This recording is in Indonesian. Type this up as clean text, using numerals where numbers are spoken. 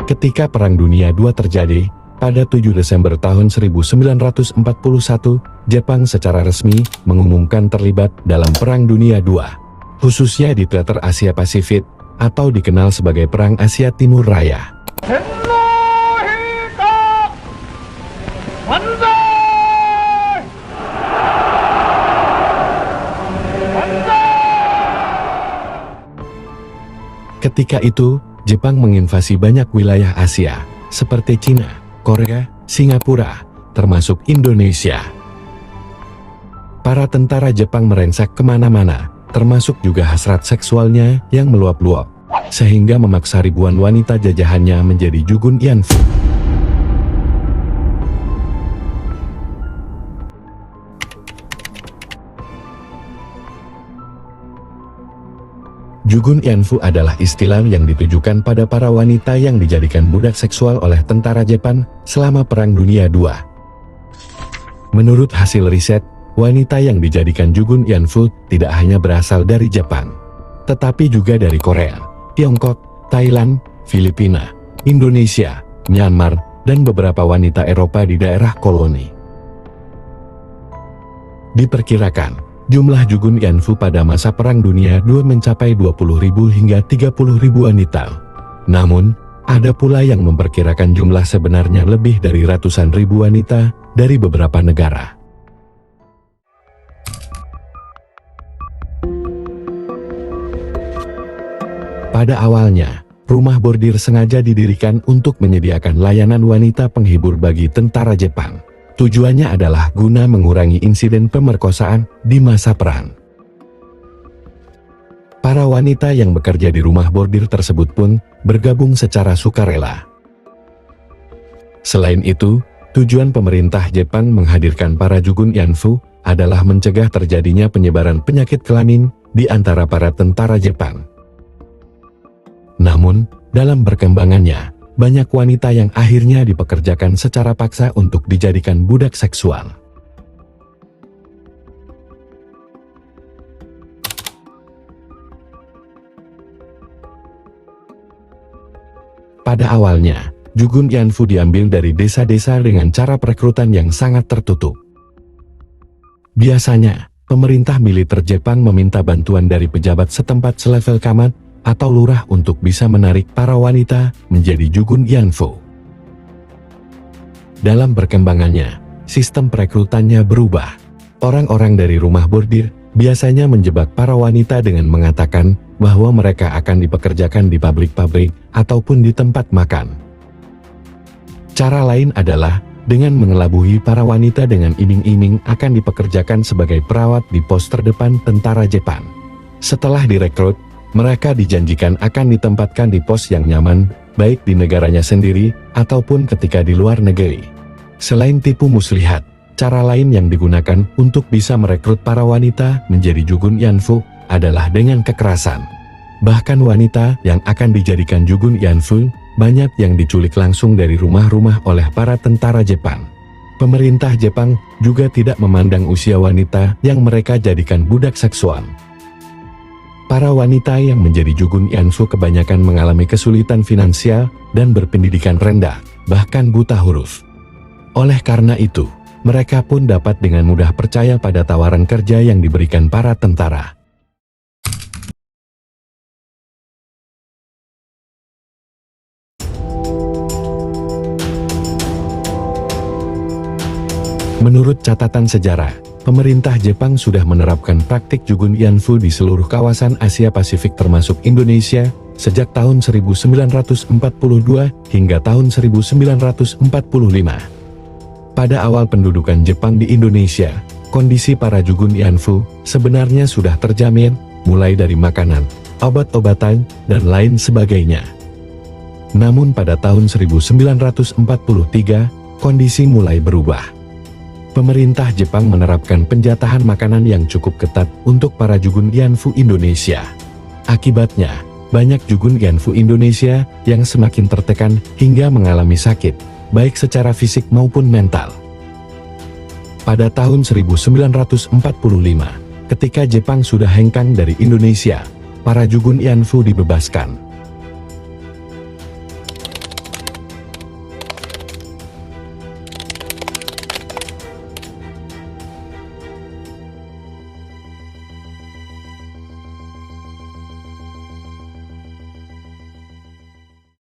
Ketika Perang Dunia II terjadi, pada 7 Desember tahun 1941, Jepang secara resmi mengumumkan terlibat dalam Perang Dunia II, khususnya di teater Asia Pasifik, atau dikenal sebagai Perang Asia Timur Raya. Ketika itu, Jepang menginvasi banyak wilayah Asia, seperti Cina, Korea, Singapura, termasuk Indonesia. Para tentara Jepang merengsak kemana-mana, termasuk juga hasrat seksualnya yang meluap-luap, sehingga memaksa ribuan wanita jajahannya menjadi Jugun Yanfu. Jugun Yanfu adalah istilah yang ditujukan pada para wanita yang dijadikan budak seksual oleh tentara Jepang selama Perang Dunia II. Menurut hasil riset, wanita yang dijadikan Jugun Yanfu tidak hanya berasal dari Jepang, tetapi juga dari Korea, Tiongkok, Thailand, Filipina, Indonesia, Myanmar, dan beberapa wanita Eropa di daerah koloni. Diperkirakan, jumlah Jugun Yanfu pada masa Perang Dunia II mencapai 20.000 hingga 30.000 wanita. Namun, ada pula yang memperkirakan jumlah sebenarnya lebih dari ratusan ribu wanita dari beberapa negara. Pada awalnya, rumah bordir sengaja didirikan untuk menyediakan layanan wanita penghibur bagi tentara Jepang. Tujuannya adalah guna mengurangi insiden pemerkosaan di masa perang. Para wanita yang bekerja di rumah bordir tersebut pun bergabung secara sukarela. Selain itu, tujuan pemerintah Jepang menghadirkan para Jugun Yanfu adalah mencegah terjadinya penyebaran penyakit kelamin di antara para tentara Jepang. Namun, dalam perkembangannya, banyak wanita yang akhirnya dipekerjakan secara paksa untuk dijadikan budak seksual. Pada awalnya, Jugun Yanfu diambil dari desa-desa dengan cara perekrutan yang sangat tertutup. Biasanya, pemerintah militer Jepang meminta bantuan dari pejabat setempat selevel camat atau lurah untuk bisa menarik para wanita menjadi Jugun Yanfu. Dalam perkembangannya, sistem perekrutannya berubah. Orang-orang dari rumah bordir biasanya menjebak para wanita dengan mengatakan bahwa mereka akan dipekerjakan di pabrik-pabrik ataupun di tempat makan. Cara lain adalah dengan mengelabui para wanita dengan iming-iming akan dipekerjakan sebagai perawat di pos terdepan tentara Jepang. Setelah direkrut, mereka dijanjikan akan ditempatkan di pos yang nyaman, baik di negaranya sendiri, ataupun ketika di luar negeri. Selain tipu muslihat, cara lain yang digunakan untuk bisa merekrut para wanita menjadi Jugun Yanfu adalah dengan kekerasan. Bahkan wanita yang akan dijadikan Jugun Yanfu, banyak yang diculik langsung dari rumah-rumah oleh para tentara Jepang. Pemerintah Jepang juga tidak memandang usia wanita yang mereka jadikan budak seksual. Para wanita yang menjadi Jugun Yanfu kebanyakan mengalami kesulitan finansial dan berpendidikan rendah, bahkan buta huruf. Oleh karena itu, mereka pun dapat dengan mudah percaya pada tawaran kerja yang diberikan para tentara. Menurut catatan sejarah, pemerintah Jepang sudah menerapkan praktik Jugun Yanfu di seluruh kawasan Asia Pasifik termasuk Indonesia, sejak tahun 1942 hingga tahun 1945. Pada awal pendudukan Jepang di Indonesia, kondisi para Jugun Yanfu sebenarnya sudah terjamin, mulai dari makanan, obat-obatan, dan lain sebagainya. Namun pada tahun 1943, kondisi mulai berubah. Pemerintah Jepang menerapkan penjatahan makanan yang cukup ketat untuk para Jugun Yanfu Indonesia. Akibatnya, banyak Jugun Yanfu Indonesia yang semakin tertekan hingga mengalami sakit, baik secara fisik maupun mental. Pada tahun 1945, ketika Jepang sudah hengkang dari Indonesia, para Jugun Yanfu dibebaskan.